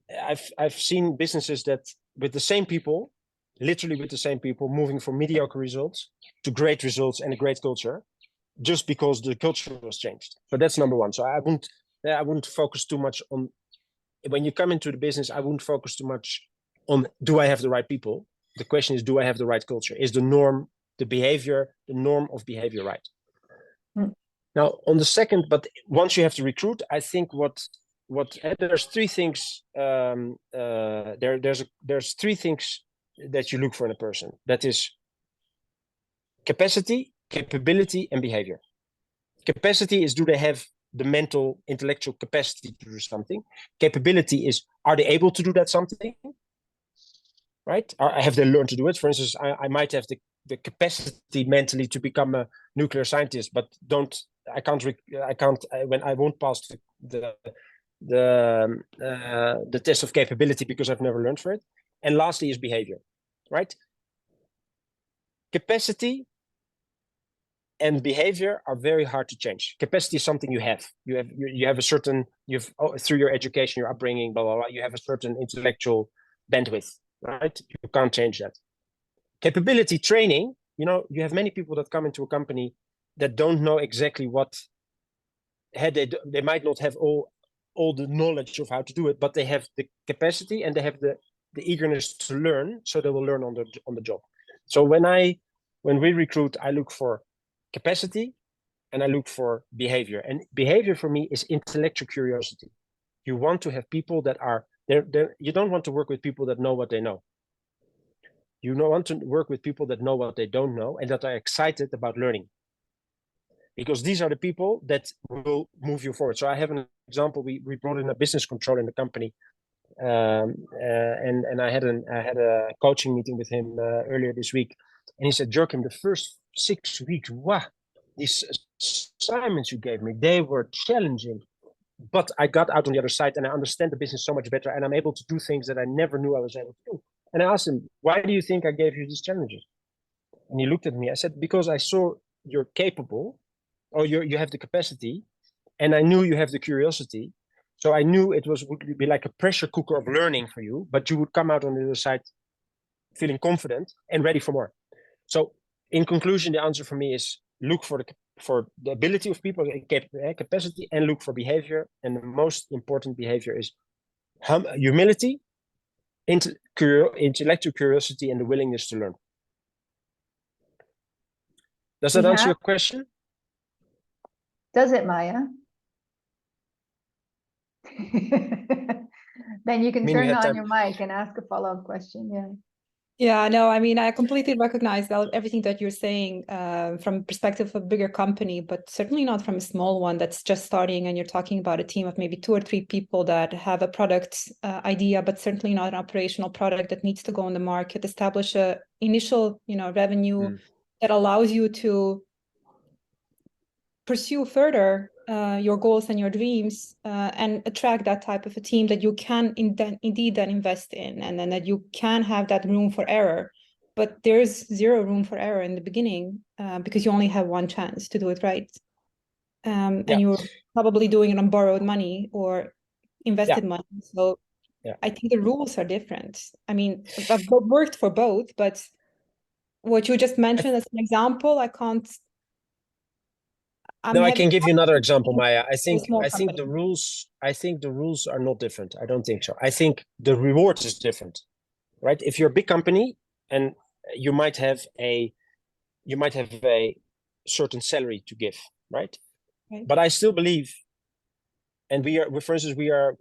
seen businesses that with the same people, literally with the same people, moving from mediocre results to great results and a great culture, just because the culture was changed. But that's number one. So I wouldn't focus too much on, when you come into the business, I wouldn't focus too much on, do I have the right people? The question is, do I have the right culture? Is the norm, the norm of behavior right? Now, on the second, but once you have to recruit, I think there's three things. There's three things that you look for in a person. That is capacity, capability, and behavior. Capacity is, do they have the mental, intellectual capacity to do something? Capability is, are they able to do that something? Right? Have they learned to do it? For instance, I might have the capacity mentally to become a nuclear scientist, but I won't pass the test of capability because I've never learned for it. And lastly is behavior, right? Capacity and behavior are very hard to change. Capacity is something you have. You have a certain, through your education, your upbringing, blah, blah, blah, you have a certain intellectual bandwidth, right? You can't change that. Capability training, you have many people that come into a company that don't know exactly what, they might not have all the knowledge of how to do it, but they have the capacity and they have the eagerness to learn, so they will learn on the job. So when we recruit, I look for capacity and I look for behavior. And behavior for me is intellectual curiosity. You want to have people that are there. You don't want to work with people that know what they know. You don't want to work with people that know what they don't know and that are excited about learning. Because these are the people that will move you forward. So I have an example. We brought in a business controller in the company, and I had a coaching meeting with him earlier this week, and he said, "Joachim, the first 6 weeks, wow, these assignments you gave me, they were challenging, but I got out on the other side and I understand the business so much better, and I'm able to do things that I never knew I was able to do." And I asked him, "Why do you think I gave you these challenges?" And he looked at me. I said, "Because I saw you're capable, or you have the capacity, and I knew you have the curiosity. So I knew it would be like a pressure cooker of learning for you, but you would come out on the other side feeling confident and ready for more." So in conclusion, the answer for me is look for the ability of people, capacity, and look for behavior. And the most important behavior is humility, intellectual curiosity, and the willingness to learn. Does that We answer have- your question? Does it, Maya? Then you can Meaning turn had on time- your mic and ask a follow-up question. Yeah. Yeah, no, I mean, I completely recognize that everything that you're saying from perspective of a bigger company, but certainly not from a small one that's just starting and you're talking about a team of maybe 2 or 3 people that have a product idea, but certainly not an operational product that needs to go on the market, establish a initial, revenue that allows you to pursue further your goals and your dreams and attract that type of a team that you can indeed then invest in, and then that you can have that room for error. But there's 0 room for error in the beginning because you only have one chance to do it right. And you're probably doing it on borrowed money or invested money. So I think the rules are different. I mean, I've worked for both, but what you just mentioned as an example, I can't. I can give you another example, Maya. I think company. the rules are not different. I don't think so. I think the reward is different, right? If you're a big company and you might have a certain salary to give, right? But I still believe, and for instance, we are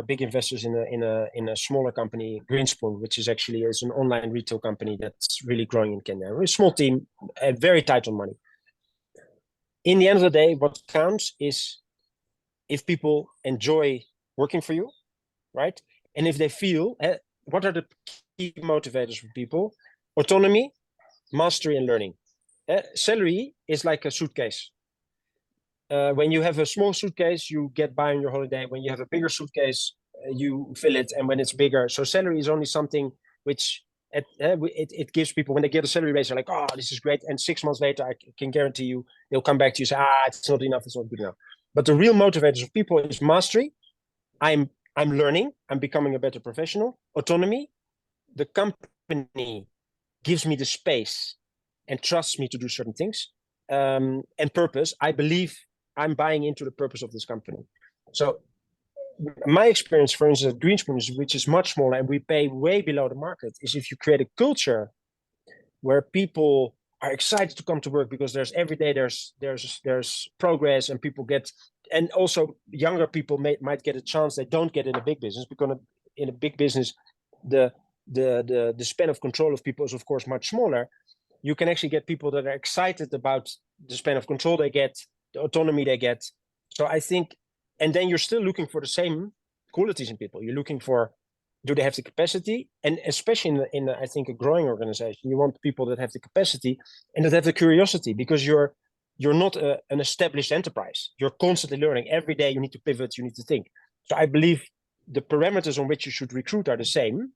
big investors in a smaller company, Greenspoon, which is an online retail company that's really growing in Kenya. We're a small team, very tight on money. In the end of the day, what counts is if people enjoy working for you, right? And if they feel, what are the key motivators for people? Autonomy, mastery, and learning. Salary is like a suitcase. When you have a small suitcase, you get by on your holiday. When you have a bigger suitcase, you fill it. And when it's bigger, so salary is only something which it gives people, when they get a salary raise, they're like, oh, this is great. And 6 months later, I can guarantee you, they'll come back to you and say, it's not enough, it's not good enough. But the real motivators of people is mastery. I'm learning, I'm becoming a better professional. Autonomy, the company gives me the space and trusts me to do certain things. And purpose, I believe I'm buying into the purpose of this company. So my experience, for instance, at Greenspoon, which is much smaller and we pay way below the market, is if you create a culture where people are excited to come to work because every day there's progress and people get, and also younger people might get a chance they don't get in a big business, because in a big business the span of control of people is of course much smaller. You can actually get people that are excited about the span of control they get, the autonomy they get. So I think, and then you're still looking for the same qualities in people. You're looking for, do they have the capacity? And especially in I think, a growing organization, you want people that have the capacity and that have the curiosity, because you're not an established enterprise. You're constantly learning. Every day you need to pivot, you need to think. So I believe the parameters on which you should recruit are the same.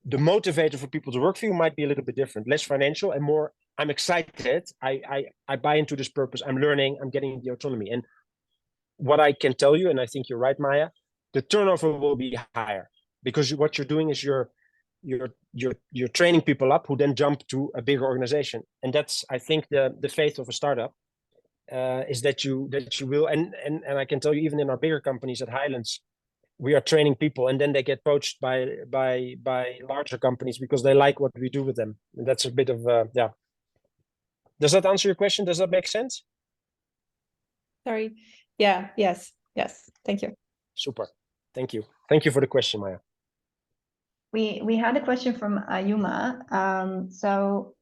The motivator for people to work for you might be a little bit different, less financial and more, I'm excited, I buy into this purpose, I'm learning, I'm getting the autonomy. And what I can tell you, and I think you're right, Maya, the turnover will be higher, because what you're doing is you're training people up who then jump to a bigger organization. And that's, I think, the faith of a startup, is that you will, and I can tell you, even in our bigger companies at Highlands, we are training people and then they get poached by larger companies because they like what we do with them. And that's a bit of Does that answer your question? Does that make sense? Sorry. Yeah. Yes. Thank you. Super. Thank you. Thank you for the question, Maya. We had a question from Ayuma. So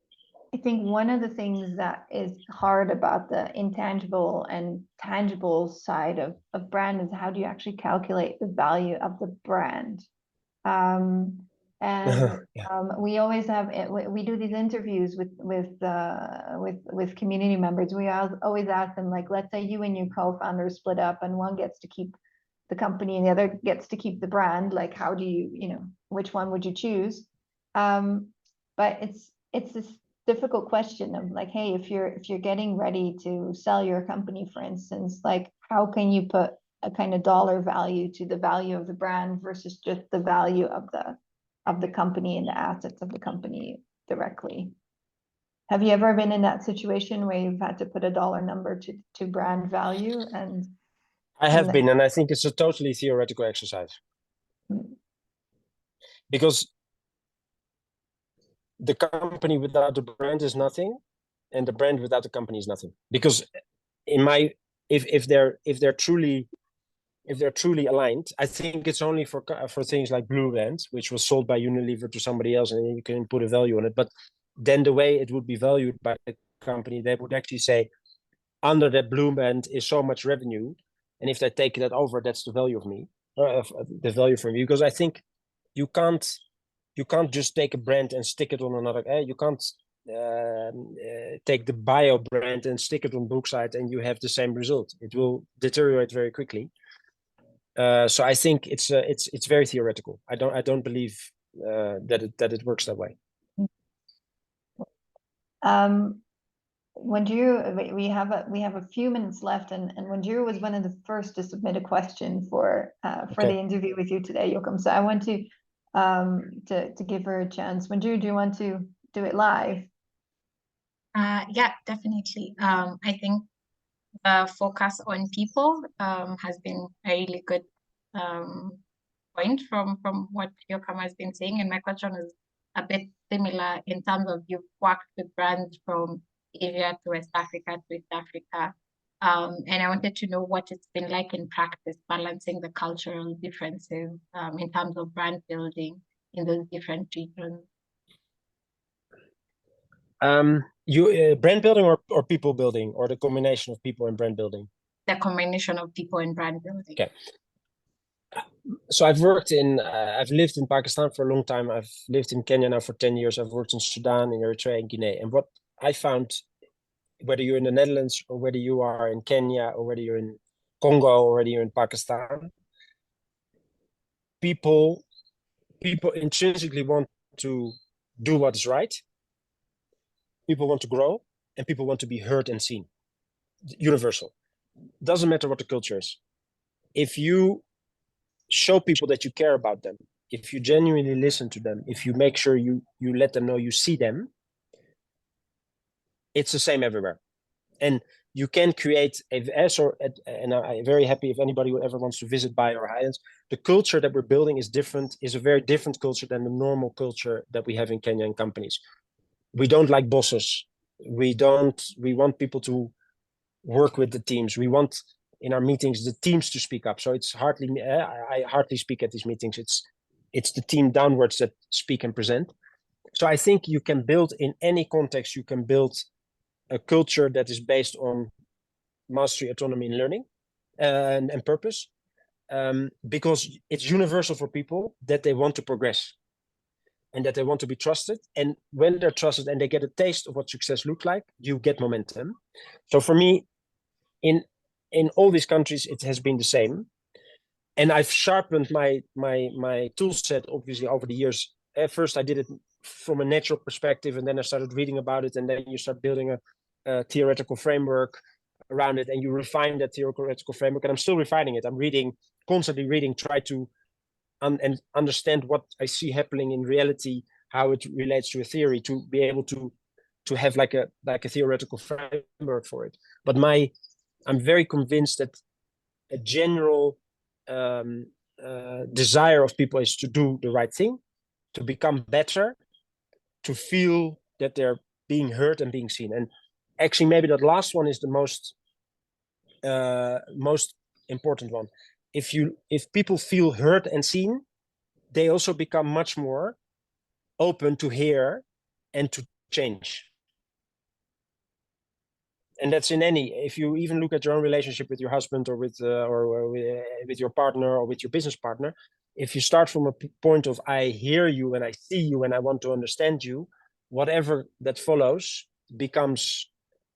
I think one of the things that is hard about the intangible and tangible side of brand is how do you actually calculate the value of the brand? We always have, we do these interviews with community members. We always ask them, like, let's say you and your co-founder split up and one gets to keep the company and the other gets to keep the brand. Like, how do you, which one would you choose? But it's this difficult question of like, hey, if you're getting ready to sell your company, for instance, like, how can you put a kind of dollar value to the value of the brand versus just the value of the company and the assets of the company directly? Have you ever been in that situation where you've had to put a dollar number to brand value? And I have been, and I think it's a totally theoretical exercise. Because the company without the brand is nothing, and the brand without the company is nothing. Because if they're truly aligned, I think it's only for things like Blue Band, which was sold by Unilever to somebody else, and you can put a value on it. But then the way it would be valued by the company, they would actually say, under that Blue Band is so much revenue, and if they take that over, that's the value of me, the value for me. Because I think you can't just take a brand and stick it on another. You can't take the bio brand and stick it on Brookside and you have the same result. It will deteriorate very quickly. So I think it's very theoretical. I don't believe that it works that way. Wanjiru, we have a few minutes left, and Wanjiru was one of the first to submit a question for the interview with you today, Joachim. So I want to give her a chance. Wanjiru, do you want to do it live? Yeah, definitely. I think the focus on people has been a really good point from what Joachim has been saying, and my question is a bit similar in terms of you've worked with brands from Asia to West Africa to East Africa, and I wanted to know what it's been like in practice, balancing the cultural differences in terms of brand building in those different regions. Brand building or people building, or the combination of people and brand building? The combination of people and brand building. Okay. So I've lived in Pakistan for a long time. I've lived in Kenya now for 10 years. I've worked in Sudan, in Eritrea, and Guinea. And what I found, whether you're in the Netherlands or whether you are in Kenya or whether you're in Congo or whether you're in Pakistan, people intrinsically want to do what is right. People want to grow, and people want to be heard and seen. Universal. Doesn't matter what the culture is. If you show people that you care about them, if you genuinely listen to them, if you make sure you let them know you see them, it's the same everywhere. And you can create and I'm very happy if anybody ever wants to visit Bio or Highlands. The culture that we're building is a very different culture than the normal culture that we have in Kenyan companies. We don't like bosses. We want people to work with the teams. We want in our meetings the teams to speak up. So it's I hardly speak at these meetings. It's the team downwards that speak and present. So I think you can build in any context. You can build a culture that is based on mastery, autonomy, and learning, and purpose, because it's universal for people that they want to progress and that they want to be trusted. And when they're trusted and they get a taste of what success looks like, you get momentum. So for me, in all these countries, it has been the same. And I've sharpened my tool set, obviously, over the years. At first, I did it from a natural perspective, and then I started reading about it, and then you start building a theoretical framework around it, and you refine that theoretical framework. And I'm still refining it. I'm constantly reading, try to and understand what I see happening in reality, how it relates to a theory, to be able to have like a theoretical framework for it. But I'm very convinced that a general desire of people is to do the right thing, to become better, to feel that they're being heard and being seen. And actually, maybe that last one is the most important one. If people feel heard and seen, they also become much more open to hear and to change. And that's if you even look at your own relationship with your husband or with your partner or with your business partner, if you start from a point of I hear you and I see you and I want to understand you, whatever that follows becomes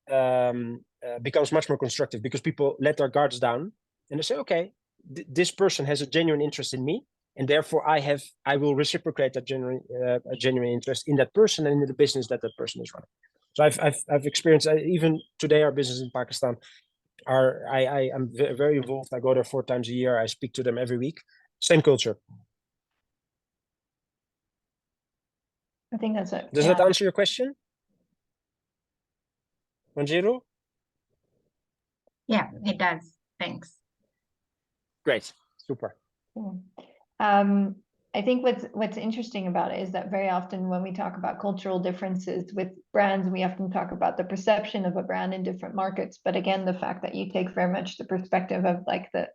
much more constructive, because people let their guards down and they say, okay, this person has a genuine interest in me, and therefore I will reciprocate that genuine interest in that person and in the business that person is running. So I've experienced, even today, our business in Pakistan, I'm very involved. I go there 4 times a year. I speak to them every week. Same culture. I think that's it. Does that answer your question, Wanjiru? Yeah, it does. Thanks. Great. Super. Cool. I think what's interesting about it is that very often when we talk about cultural differences with brands, we often talk about the perception of a brand in different markets. But again, the fact that you take very much the perspective of like the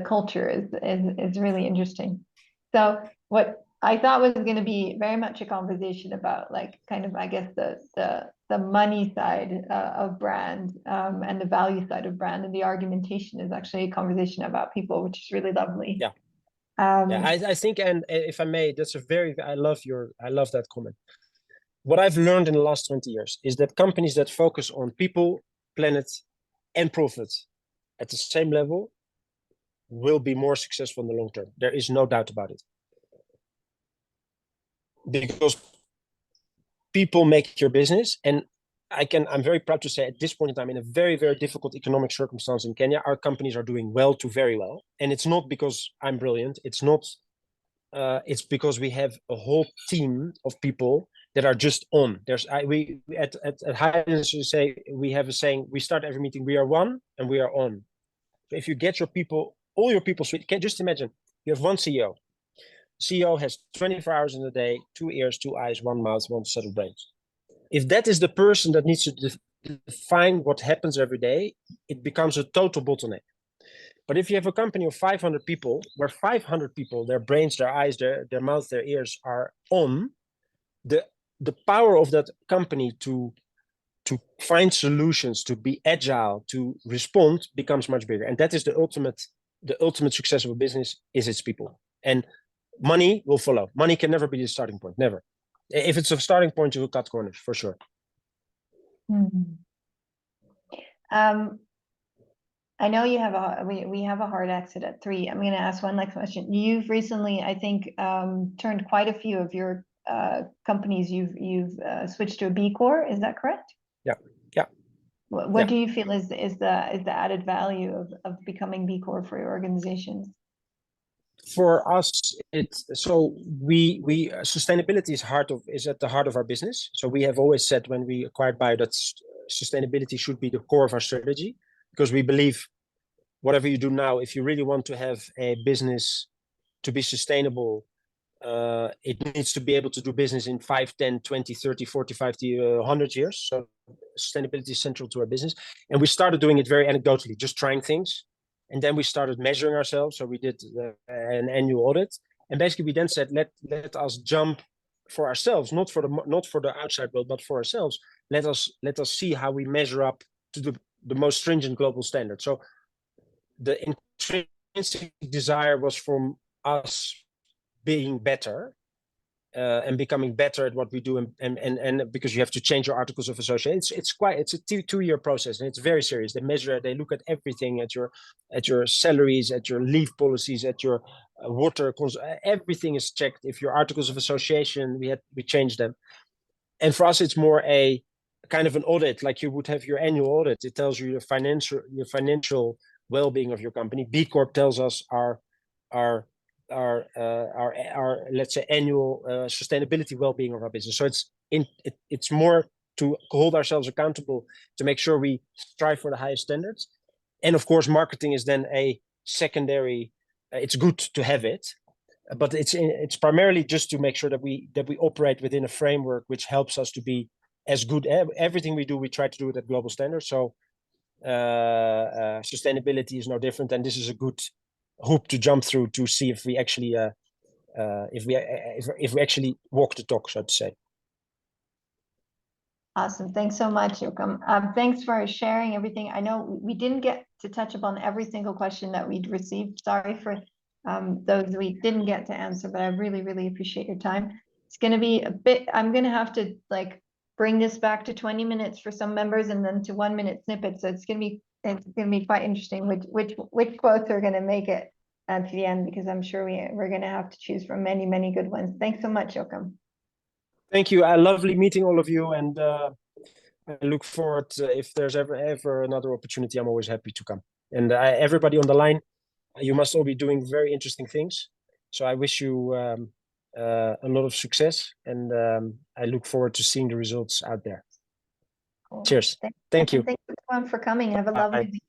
culture is really interesting. So what I thought was going to be very much a conversation about like kind of, I guess, the money side of brand and the value side of brand, and the argumentation is actually a conversation about people, which is really lovely. Yeah. I think, and if I may, that's I love that comment. What I've learned in the last 20 years is that companies that focus on people, planet, and profit at the same level will be more successful in the long term. There is no doubt about it. Because people make your business, and I'm very proud to say at this point in time, in a very, very difficult economic circumstance in Kenya, our companies are doing well to very well. And it's not because I'm brilliant. It's not, it's because we have a whole team of people that are just on. We at Highlands, we have a saying, we start every meeting, we are one and we are on. So if you get your people, all your people, so you can just imagine, you have one CEO. CEO has 24 hours in a day, 2 ears, 2 eyes, 1 mouth, 1 set of brains. If that is the person that needs to define what happens every day, it becomes a total bottleneck. But if you have a company of 500 people, where 500 people, their brains, their eyes, their mouth, their ears are on, the power of that company to find solutions, to be agile, to respond becomes much bigger. And that is the ultimate success of a business is its people. And money will follow. Money can never be the starting point, never. If it's a starting point, you will cut corners for sure. I know you have we have a hard exit at 3. I'm going to ask one last question. You've recently, I think, turned quite a few of your companies. You've switched to a B Corp. Is that correct? Yeah. What do you feel is the added value of becoming B Corp for your organizations? For us, sustainability is at the heart of our business. So we have always said when we acquired Bio that sustainability should be the core of our strategy, because we believe whatever you do now, if you really want to have a business to be sustainable, it needs to be able to do business in 5, 10, 20, 30, 40, 50, 100 years. So sustainability is central to our business. And we started doing it very anecdotally, just trying things. And then we started measuring ourselves. So we did an annual audit. And basically we then said, let us jump for ourselves, not for the outside world, but for ourselves. Let us see how we measure up to the most stringent global standard. So the intrinsic desire was from us being better and becoming better at what we do, and because you have to change your articles of association, it's a 2-year process, and it's very serious. They look at everything, at your salaries, at your leave policies, at your water, everything is checked. If your articles of association, we changed them, and for us it's more a kind of an audit, like you would have your annual audit. It tells you your financial well-being of your company. B Corp tells us our let's say annual sustainability well-being of our business. So it's more to hold ourselves accountable, to make sure we strive for the highest standards. And of course, marketing is then a secondary. It's good to have it, but it's primarily just to make sure that we operate within a framework which helps us to be as good. Everything we do, we try to do it at global standards. So sustainability is no different, and this is a good hoop to jump through to see if we actually actually walk the talk, so to say. Awesome. Thanks so much, Joachim. Thanks for sharing everything. I know we didn't get to touch upon every single question that we'd received. Sorry for those we didn't get to answer, but I really, really appreciate your time. It's going to be a bit, I'm going to have to bring this back to 20 minutes for some members and then to 1-minute snippets. So it's going to be quite interesting which quotes are going to make it to the end, because I'm sure we're going to have to choose from many, many good ones. Thanks so much, Joachim. Thank you. Lovely meeting all of you, and I look forward if there's ever another opportunity. I'm always happy to come. And everybody on the line, you must all be doing very interesting things. So I wish you a lot of success, and I look forward to seeing the results out there. Cool. Cheers. Thank you. Thank you everyone for coming. Have a lovely week.